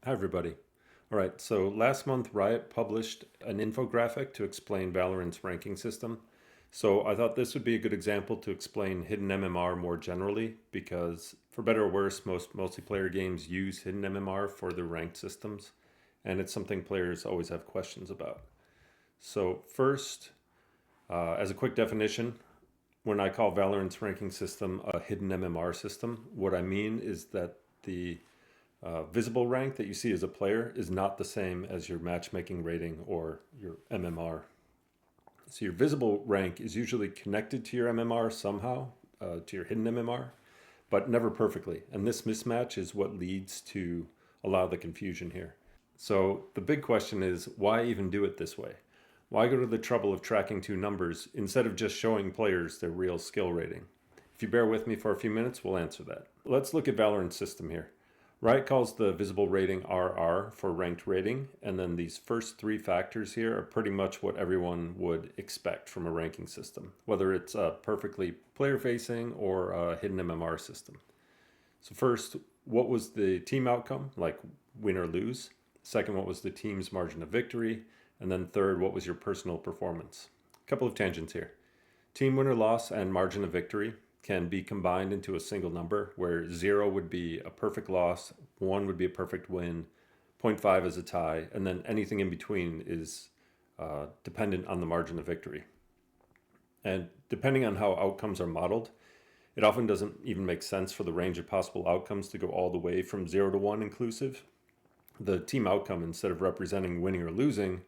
Hi, everybody. All right, so last month Riot published an infographic to explain Valorant's ranking system. So I thought this would be a good example to explain Hidden MMR more generally, because for better or worse, most multiplayer games use Hidden MMR for their ranked systems, and it's something players always have questions about. So first, as a quick definition, when I call Valorant's ranking system a Hidden MMR system, what I mean is that the visible rank that you see as a player is not the same as your matchmaking rating or your MMR. So your visible rank is usually connected to your MMR somehow, to your hidden MMR, but never perfectly. And this mismatch is what leads to a lot of the confusion here. So the big question is, why even do it this way? Why go to the trouble of tracking two numbers instead of just showing players their real skill rating? If you bear with me for a few minutes, we'll answer that. Let's look at Valorant's system here. Riot calls the visible rating RR for ranked rating, and then these first three factors here are pretty much what everyone would expect from a ranking system, whether it's a perfectly player-facing or a hidden MMR system. So first, what was the team outcome, like win or lose? Second, what was the team's margin of victory? And then third, what was your personal performance? A couple of tangents here. Team win or loss and margin of victory can be combined into a single number, where 0 would be a perfect loss, 1 would be a perfect win, 0.5 is a tie, and then anything in between is dependent on the margin of victory. And depending on how outcomes are modeled, it often doesn't even make sense for the range of possible outcomes to go all the way from 0 to 1 inclusive. The team outcome, instead of representing winning or losing,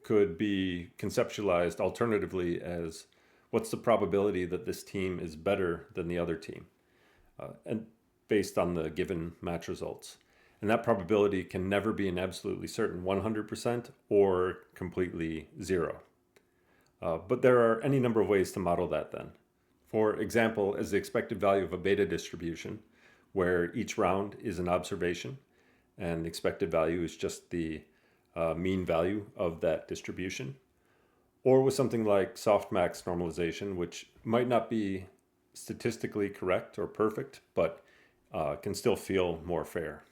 could be conceptualized alternatively as what's the probability that this team is better than the other team, and based on the given match results. And that probability can never be an absolutely certain 100% or completely 0. But there are any number of ways to model that then. For example, as the expected value of a beta distribution, where each round is an observation, and the expected value is just the mean value of that distribution. Or with something like softmax normalization, which might not be statistically correct or perfect, but can still feel more fair.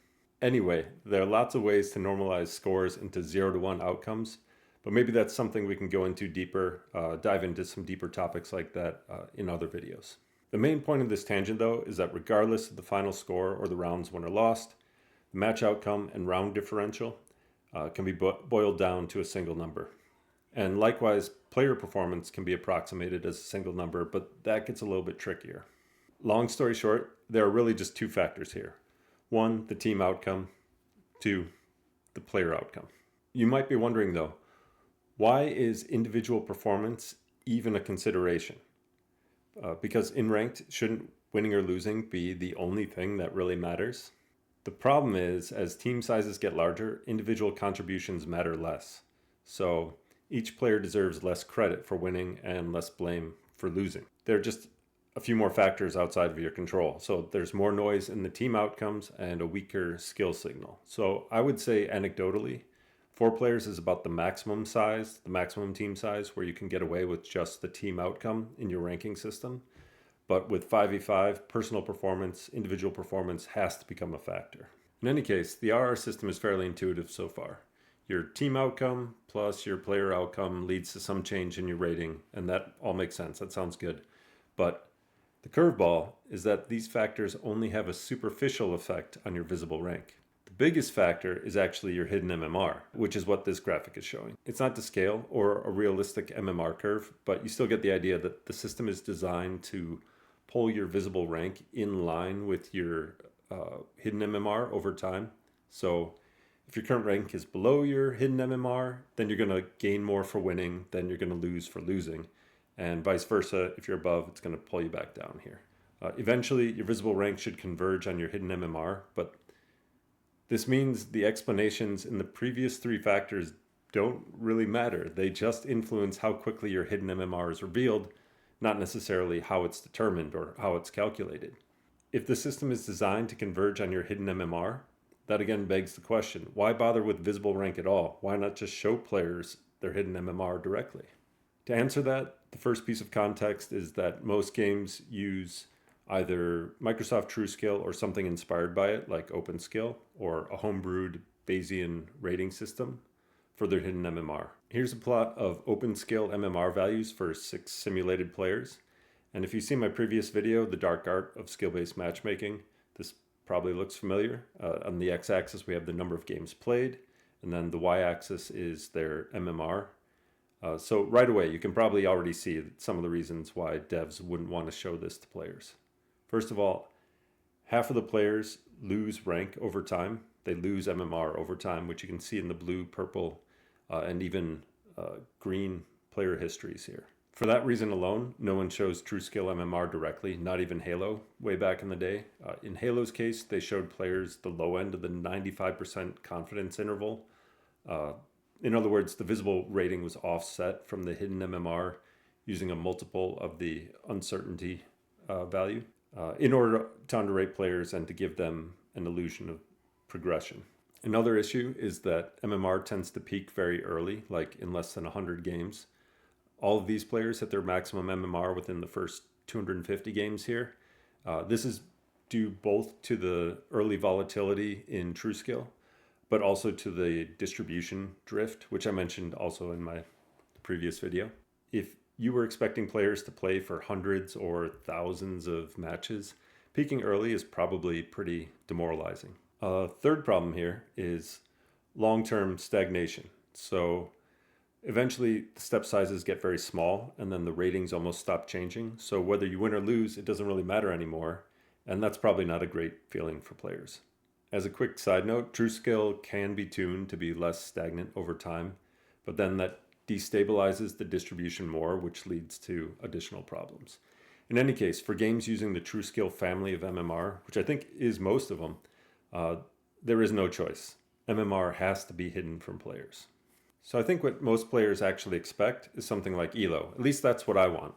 Anyway, there are lots of ways to normalize scores into 0 to 1 outcomes, but maybe that's something we can go into deeper, dive into some deeper topics like that in other videos. The main point of this tangent, though, is that regardless of the final score or the rounds won or lost, the match outcome and round differential can be boiled down to a single number. And likewise, player performance can be approximated as a single number, but that gets a little bit trickier. Long story short, there are really just two factors here. One, the team outcome. Two, the player outcome. You might be wondering though, why is individual performance even a consideration? Because in ranked, shouldn't winning or losing be the only thing that really matters? The problem is, as team sizes get larger, individual contributions matter less. So each player deserves less credit for winning and less blame for losing. There are just a few more factors outside of your control. So there's more noise in the team outcomes and a weaker skill signal. So I would say anecdotally, 4 players is about the maximum size, the maximum team size, where you can get away with just the team outcome in your ranking system. But with 5v5, personal performance, individual performance has to become a factor. In any case, the RR system is fairly intuitive so far. Your team outcome plus your player outcome leads to some change in your rating, and that all makes sense. That sounds good. But the curveball is that these factors only have a superficial effect on your visible rank. The biggest factor is actually your hidden MMR, which is what this graphic is showing. It's not to scale or a realistic MMR curve, but you still get the idea that the system is designed to pull your visible rank in line with your hidden MMR over time. So if your current rank is below your hidden MMR, then you're going to gain more for winning, then you're going to lose for losing. And vice versa, if you're above, it's going to pull you back down here. Eventually, your visible rank should converge on your hidden MMR, but this means the explanations in the previous 3 factors don't really matter. They just influence how quickly your hidden MMR is revealed, not necessarily how it's determined or how it's calculated. If the system is designed to converge on your hidden MMR, that again begs the question, why bother with visible rank at all? Why not just show players their hidden MMR directly? To answer that, the first piece of context is that most games use either Microsoft TrueSkill or something inspired by it, like OpenSkill, or a homebrewed Bayesian rating system for their hidden MMR. Here's a plot of OpenSkill MMR values for 6 simulated players. And if you see my previous video, The Dark Art of Skill-Based Matchmaking, this probably looks familiar. On the x-axis, we have the number of games played, and then the y-axis is their MMR. So right away, you can probably already see some of the reasons why devs wouldn't want to show this to players. First of all, half of the players lose rank over time. They lose MMR over time, which you can see in the blue, purple, and even green player histories here. For that reason alone, no one shows TrueSkill MMR directly, not even Halo way back in the day. In Halo's case, they showed players the low end of the 95% confidence interval. In other words, the visible rating was offset from the hidden MMR using a multiple of the uncertainty value in order to underrate players and to give them an illusion of progression. Another issue is that MMR tends to peak very early, like in less than 100 games. All of these players hit their maximum MMR within the first 250 games here. This is due both to the early volatility in TrueSkill, but also to the distribution drift, which I mentioned also in my previous video. If you were expecting players to play for hundreds or thousands of matches, peaking early is probably pretty demoralizing. Third problem here is long-term stagnation. So eventually the step sizes get very small and then the ratings almost stop changing. So whether you win or lose, it doesn't really matter anymore. And that's probably not a great feeling for players. As a quick side note, TrueSkill can be tuned to be less stagnant over time, but then that destabilizes the distribution more, which leads to additional problems. In any case, for games using the TrueSkill family of MMR, which I think is most of them, there is no choice. MMR has to be hidden from players. So I think what most players actually expect is something like ELO. At least that's what I want.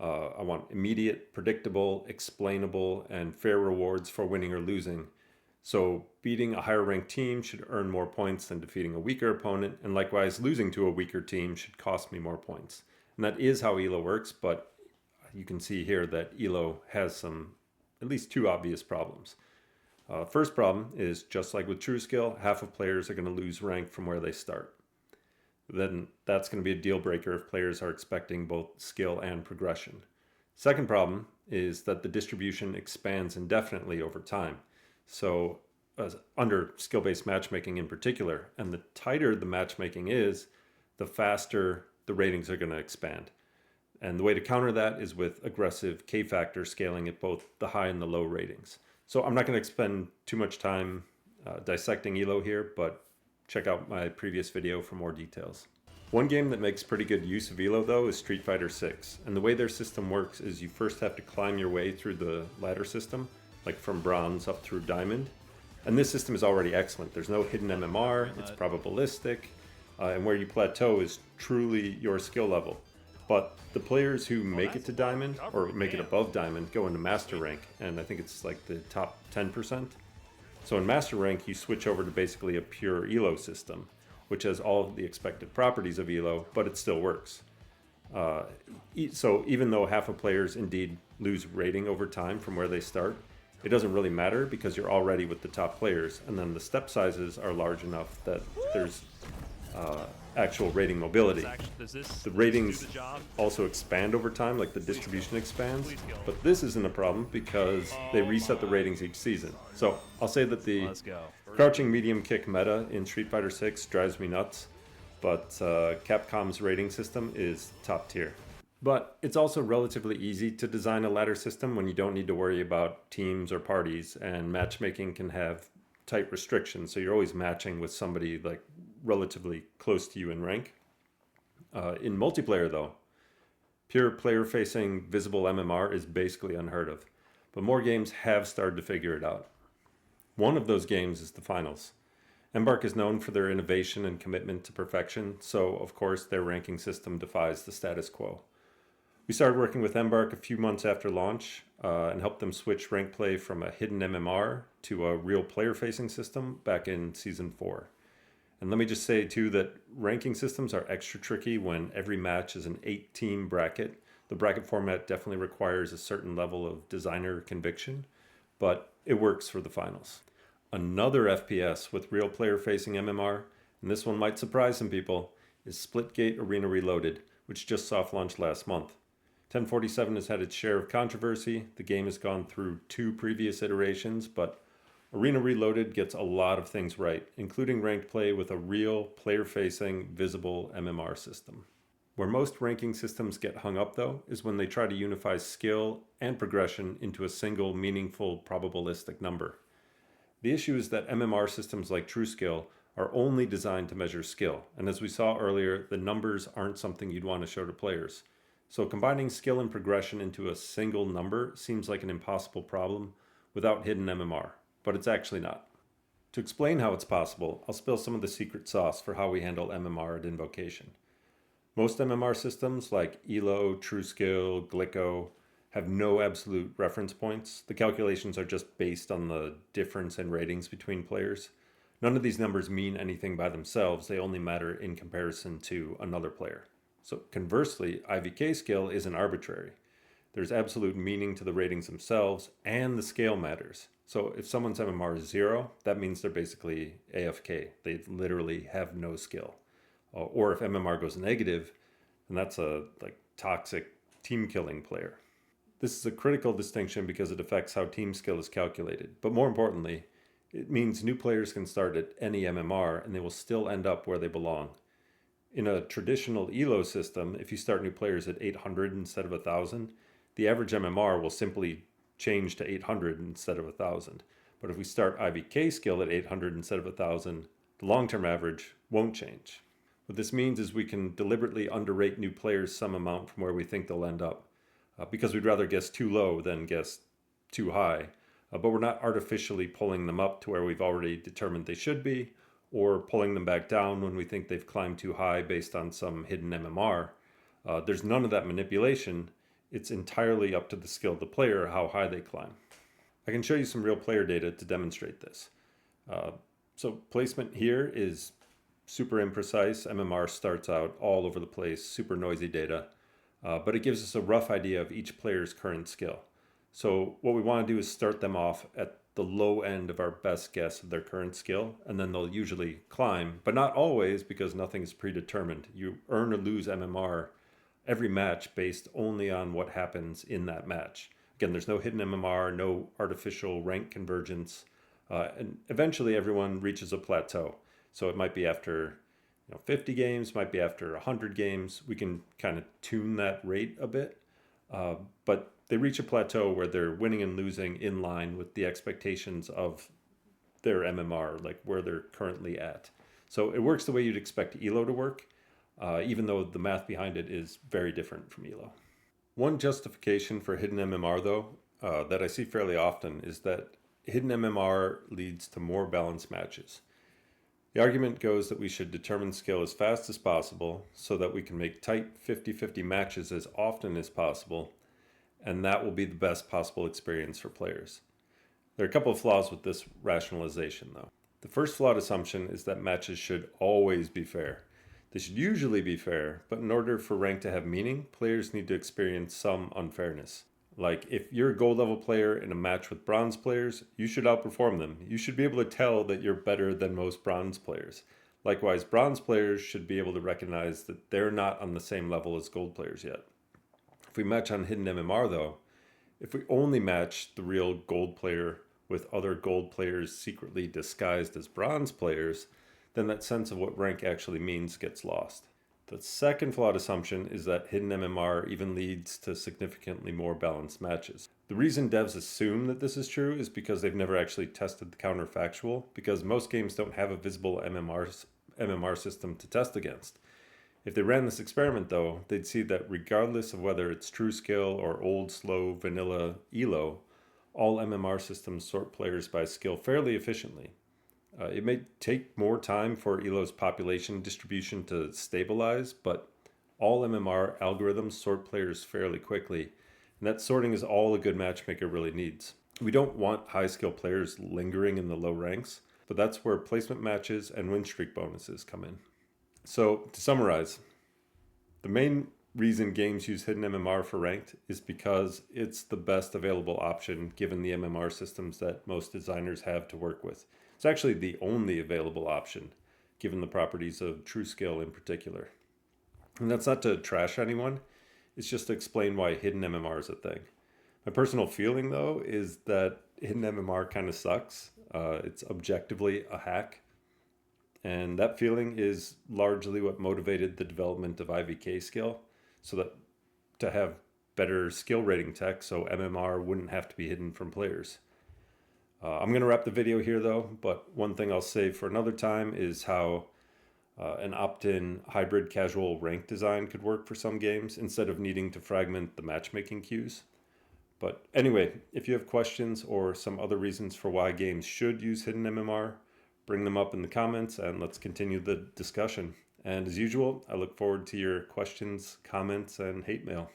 I want immediate, predictable, explainable, and fair rewards for winning or losing. So beating a higher ranked team should earn more points than defeating a weaker opponent, and likewise losing to a weaker team should cost me more points. And that is how ELO works, but you can see here that ELO has at least 2 obvious problems. First problem is, just like with TrueSkill, half of players are going to lose rank from where they start. Then that's going to be a deal breaker if players are expecting both skill and progression. Second problem is that the distribution expands indefinitely over time. So under skill-based matchmaking in particular, and the tighter the matchmaking is, the faster the ratings are going to expand. And the way to counter that is with aggressive K-factor scaling at both the high and the low ratings. So I'm not going to spend too much time dissecting ELO here, but check out my previous video for more details. One game that makes pretty good use of ELO though is Street Fighter 6. And the way their system works is you first have to climb your way through the ladder system, like from bronze up through diamond. And this system is already excellent. There's no hidden MMR, it's probabilistic, and where you plateau is truly your skill level. But the players who make it to diamond, or make it above diamond, go into master rank, and I think it's like the top 10%. So in master rank, you switch over to basically a pure ELO system, which has all of the expected properties of ELO, but it still works. So even though half of players indeed lose rating over time from where they start, it doesn't really matter because you're already with the top players, and then the step sizes are large enough that there's actual rating mobility. The ratings also expand over time, like the distribution expands, but this isn't a problem because they reset the ratings each season. So I'll say that the crouching medium kick meta in Street Fighter 6 drives me nuts, but Capcom's rating system is top tier. But it's also relatively easy to design a ladder system when you don't need to worry about teams or parties, and matchmaking can have tight restrictions, so you're always matching with somebody like relatively close to you in rank. In multiplayer though, pure player-facing visible MMR is basically unheard of, but more games have started to figure it out. One of those games is the finals. Embark is known for their innovation and commitment to perfection, so of course their ranking system defies the status quo. We started working with Embark a few months after launch and helped them switch rank play from a hidden MMR to a real player-facing system back in Season 4. And let me just say too that ranking systems are extra tricky when every match is an 8-team bracket, The bracket format definitely requires a certain level of designer conviction, but it works for the finals. Another FPS with real player facing MMR, and this one might surprise some people, is Splitgate Arena Reloaded, which just soft launched last month. 1047 has had its share of controversy. The game has gone through 2 previous iterations, but Arena Reloaded gets a lot of things right, including ranked play with a real player-facing Visible MMR system. Where most ranking systems get hung up, though, is when they try to unify skill and progression into a single, meaningful, probabilistic number. The issue is that MMR systems like TrueSkill are only designed to measure skill, and as we saw earlier, the numbers aren't something you'd want to show to players. So combining skill and progression into a single number seems like an impossible problem without hidden MMR, but it's actually not. To explain how it's possible, I'll spill some of the secret sauce for how we handle MMR at Invocation. Most MMR systems like ELO, TrueSkill, Glicko have no absolute reference points. The calculations are just based on the difference in ratings between players. None of these numbers mean anything by themselves, they only matter in comparison to another player. So conversely, IVK skill isn't arbitrary. There's absolute meaning to the ratings themselves, and the scale matters. So if someone's MMR is 0, that means they're basically AFK. They literally have no skill. Or if MMR goes negative, then that's a toxic team-killing player. This is a critical distinction because it affects how team skill is calculated. But more importantly, it means new players can start at any MMR and they will still end up where they belong. In a traditional ELO system, if you start new players at 800 instead of 1,000, the average MMR will simply change to 800 instead of 1,000. But if we start IVK skill at 800 instead of 1,000, the long-term average won't change. What this means is we can deliberately underrate new players some amount from where we think they'll end up, because we'd rather guess too low than guess too high. But we're not artificially pulling them up to where we've already determined they should be, or pulling them back down when we think they've climbed too high based on some hidden MMR. There's none of that manipulation. It's entirely up to the skill of the player how high they climb. I can show you some real player data to demonstrate this. So placement here is super imprecise. MMR starts out all over the place, super noisy data, but it gives us a rough idea of each player's current skill. So what we want to do is start them off at the low end of our best guess of their current skill, and then they'll usually climb, but not always because nothing is predetermined. You earn or lose MMR every match based only on what happens in that match. Again, there's no hidden MMR, no artificial rank convergence, and eventually everyone reaches a plateau. So it might be after 50 games, might be after 100 games. We can kind of tune that rate a bit, but they reach a plateau where they're winning and losing in line with the expectations of their MMR, like where they're currently at. So it works the way you'd expect ELO to work, even though the math behind it is very different from ELO. One justification for hidden MMR, though, that I see fairly often is that hidden MMR leads to more balanced matches. The argument goes that we should determine skill as fast as possible so that we can make tight 50-50 matches as often as possible, and that will be the best possible experience for players. There are a couple of flaws with this rationalization, though. The first flawed assumption is that matches should always be fair. They should usually be fair, but in order for rank to have meaning, players need to experience some unfairness. Like, if you're a gold level player in a match with bronze players, you should outperform them. You should be able to tell that you're better than most bronze players. Likewise, bronze players should be able to recognize that they're not on the same level as gold players yet. If we match on hidden MMR, though, if we only match the real gold player with other gold players secretly disguised as bronze players, then that sense of what rank actually means gets lost. The second flawed assumption is that hidden MMR even leads to significantly more balanced matches. The reason devs assume that this is true is because they've never actually tested the counterfactual, because most games don't have a visible MMR system to test against. If they ran this experiment, though, they'd see that regardless of whether it's TrueSkill or old, slow, vanilla ELO, all MMR systems sort players by skill fairly efficiently. It may take more time for ELO's population distribution to stabilize, but all MMR algorithms sort players fairly quickly, and that sorting is all a good matchmaker really needs. We don't want high-skill players lingering in the low ranks, but that's where placement matches and win streak bonuses come in. So, to summarize, the main reason games use Hidden MMR for ranked is because it's the best available option given the MMR systems that most designers have to work with. It's actually the only available option given the properties of TrueSkill in particular. And that's not to trash anyone, it's just to explain why Hidden MMR is a thing. My personal feeling, though, is that Hidden MMR kind of sucks. It's objectively a hack. And that feeling is largely what motivated the development of IVK skill, so that to have better skill rating tech so MMR wouldn't have to be hidden from players. I'm going to wrap the video here though, but one thing I'll save for another time is how an opt-in hybrid casual rank design could work for some games instead of needing to fragment the matchmaking queues. But anyway, if you have questions or some other reasons for why games should use Hidden MMR, bring them up in the comments and let's continue the discussion. And as usual, I look forward to your questions, comments, and hate mail.